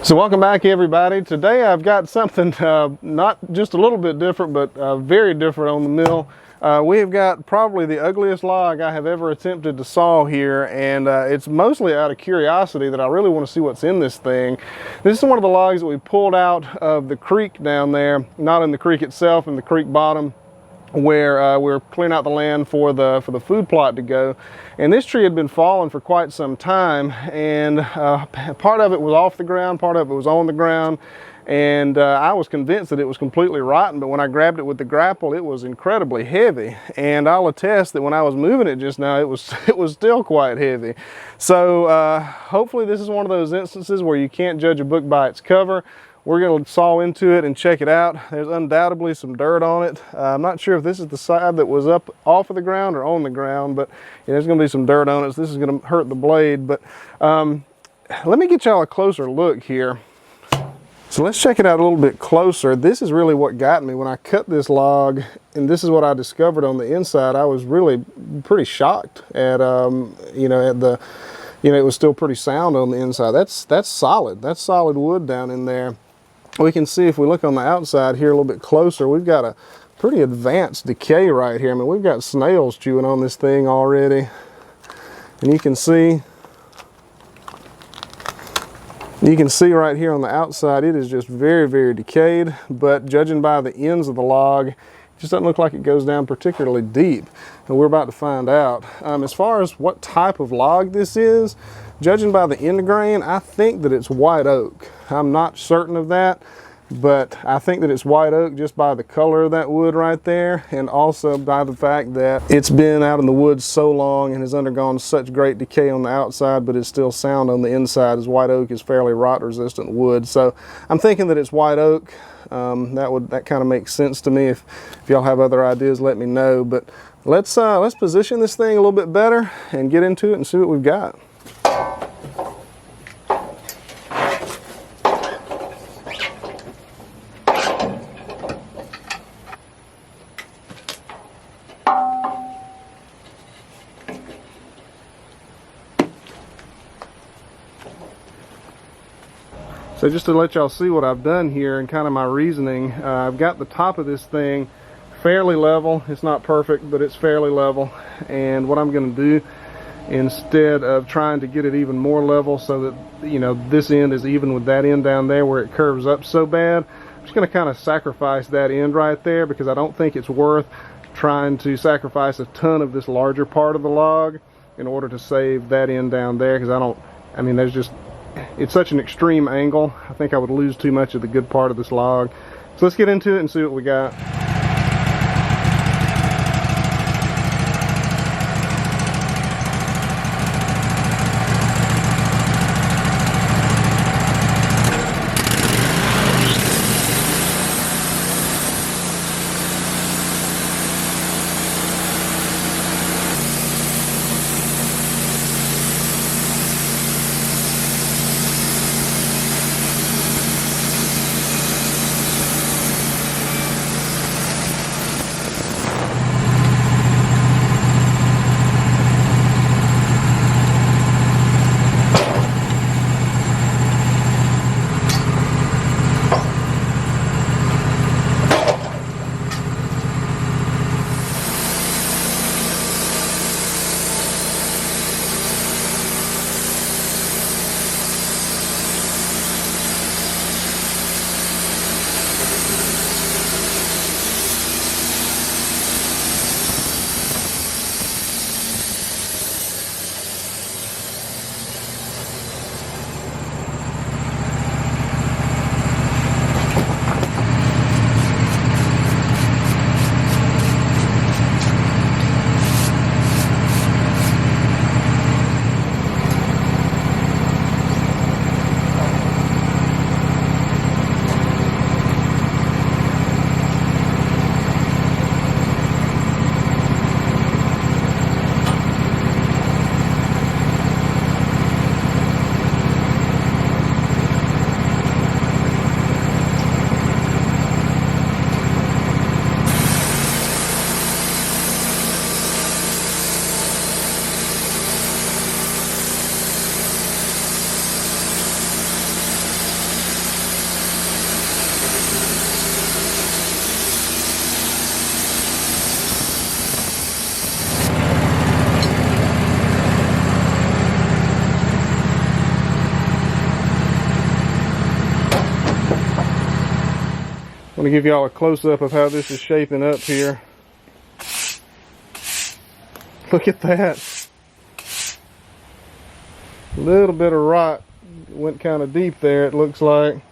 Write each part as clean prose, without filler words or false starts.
So welcome back, everybody. Today I've got something not just a little bit different, but very different on the mill. We have got probably the ugliest log I have ever attempted to saw here, and it's mostly out of curiosity that I really want to see what's in this thing. This is one of the logs that we pulled out of the creek down there, not in the creek itself, in the creek bottom, where we're clearing out the land for the food plot to go. And this tree had been falling for quite some time, and part of it was off the ground, part of it was on the ground, and I was convinced that it was completely rotten, but when I grabbed it with the grapple, it was incredibly heavy. And I'll attest that when I was moving it just now, it was still quite heavy. So hopefully this is one of those instances where you can't judge a book by its cover. We're going to saw into it and check it out. There's undoubtedly some dirt on it. I'm not sure if this is the side that was up off of the ground or on the ground, but yeah, there's going to be some dirt on it, so this is going to hurt the blade. But let me get y'all a closer look here. So let's check it out a little bit closer. This is really what got me when I cut this log, and this is what I discovered on the inside. I was really pretty shocked at, it was still pretty sound on the inside. That's solid. That's solid wood down in there. We can see if we look on the outside here a little bit closer, we've got a pretty advanced decay right here. I mean, we've got snails chewing on this thing already. And you can see right here on the outside, it is just very, very decayed. But judging by the ends of the log, it just doesn't look like it goes down particularly deep. And we're about to find out. As far as what type of log this is, judging by the end grain, I think that it's white oak. I'm not certain of that, but I think that it's white oak just by the color of that wood right there, and also by the fact that it's been out in the woods so long and has undergone such great decay on the outside, but is still sound on the inside, as white oak is fairly rot resistant wood. So I'm thinking that it's white oak. That kind of makes sense to me. If y'all have other ideas, let me know. But let's position this thing a little bit better and get into it and see what we've got. So just to let y'all see what I've done here and kind of my reasoning, I've got the top of this thing fairly level. It's not perfect, but it's fairly level. And what I'm going to do, instead of trying to get it even more level so that, this end is even with that end down there where it curves up so bad, I'm just going to kind of sacrifice that end right there, because I don't think it's worth trying to sacrifice a ton of this larger part of the log in order to save that end down there, because it's such an extreme angle. I think I would lose too much of the good part of this log. So let's get into it and see what we got. I want to give y'all a close-up of how this is shaping up here. Look at that. A little bit of rot went kind of deep there, it looks like.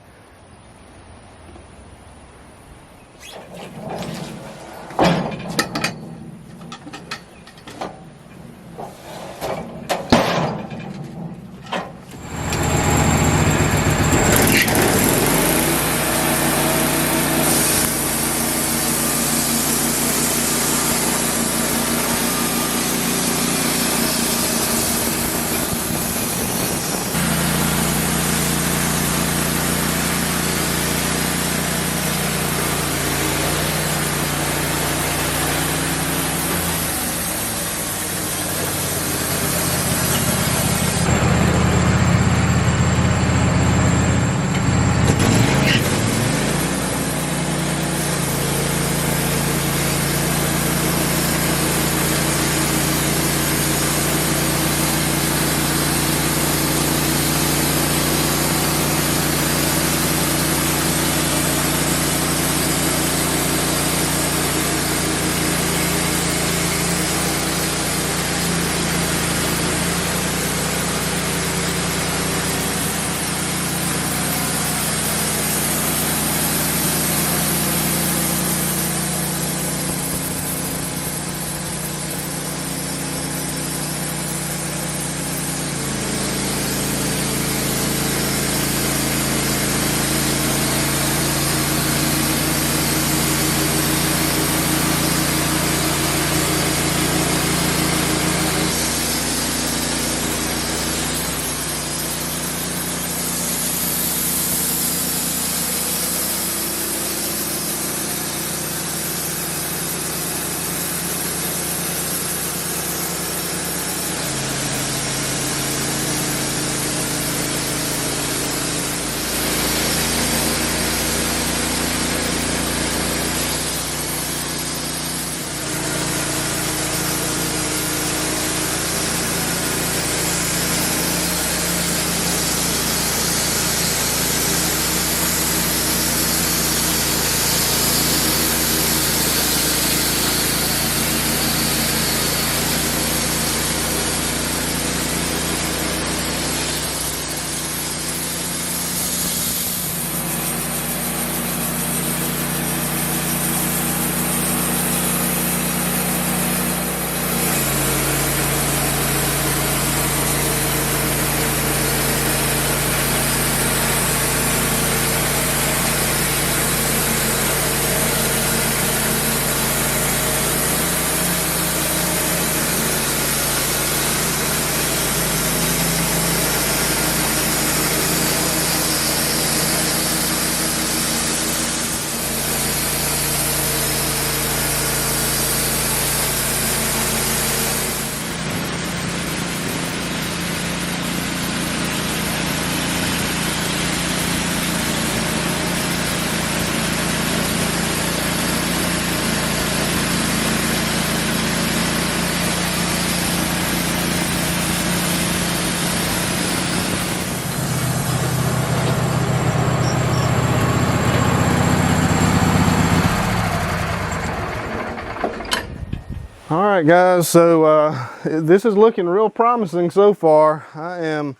All right, guys, so this is looking real promising so far. I am,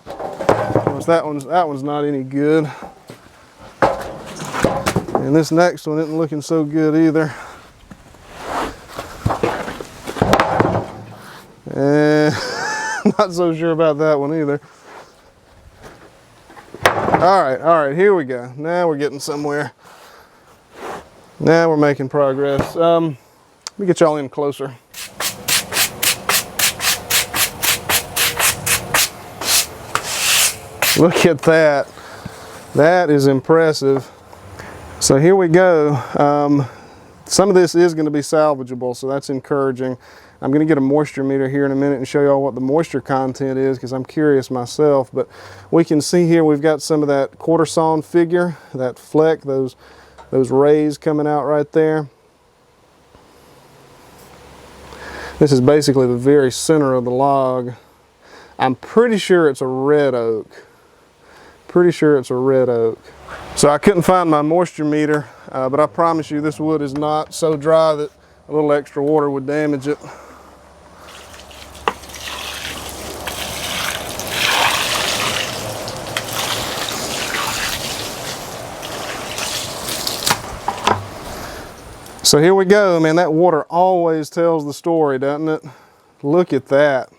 of course, that one's not any good. And this next one isn't looking so good either. And not so sure about that one either. All right, here we go. Now we're getting somewhere. Now we're making progress. Let me get y'all in closer. Look at that. That is impressive. So here we go. Some of this is going to be salvageable, so that's encouraging. I'm going to get a moisture meter here in a minute and show y'all what the moisture content is, because I'm curious myself. But we can see here we've got some of that quarter sawn figure, that fleck, those rays coming out right there. This is basically the very center of the log. I'm pretty sure it's a red oak. Pretty sure it's a red oak. So I couldn't find my moisture meter, but I promise you this wood is not so dry that a little extra water would damage it. So here we go, man. That water always tells the story, doesn't it? Look at that.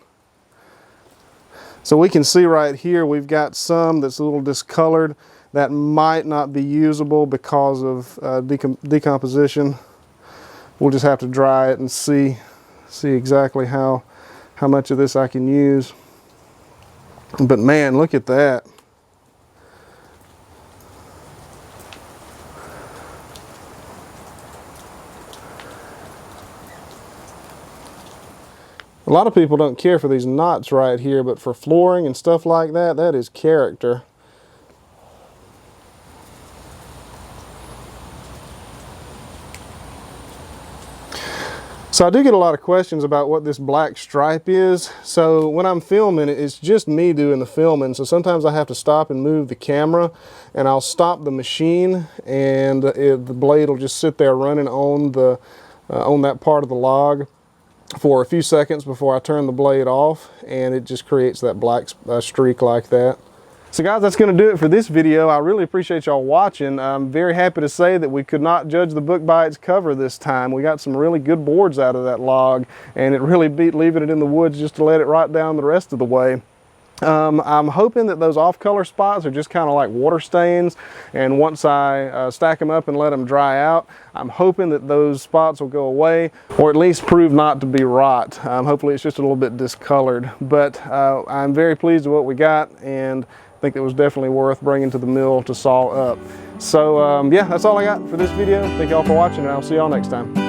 So we can see right here we've got some that's a little discolored that might not be usable because of decomposition. We'll just have to dry it and see exactly how much of this I can use. But man, look at that. A lot of people don't care for these knots right here, but for flooring and stuff like that, that is character. So I do get a lot of questions about what this black stripe is. So when I'm filming, it's just me doing the filming. So sometimes I have to stop and move the camera, and I'll stop the machine, and the blade will just sit there running on that part of the log for a few seconds before I turn the blade off, and it just creates that black streak like that. So guys, that's going to do it for this video. I really appreciate y'all watching. I'm very happy to say that we could not judge the book by its cover this time. We got some really good boards out of that log, and it really beat leaving it in the woods just to let it rot down the rest of the way. I'm hoping that those off-color spots are just kind of like water stains, and once I stack them up and let them dry out, I'm hoping that those spots will go away, or at least prove not to be rot. Hopefully it's just a little bit discolored, but I'm very pleased with what we got, and I think it was definitely worth bringing to the mill to saw up. So yeah, that's all I got for this video. Thank y'all for watching, and I'll see y'all next time.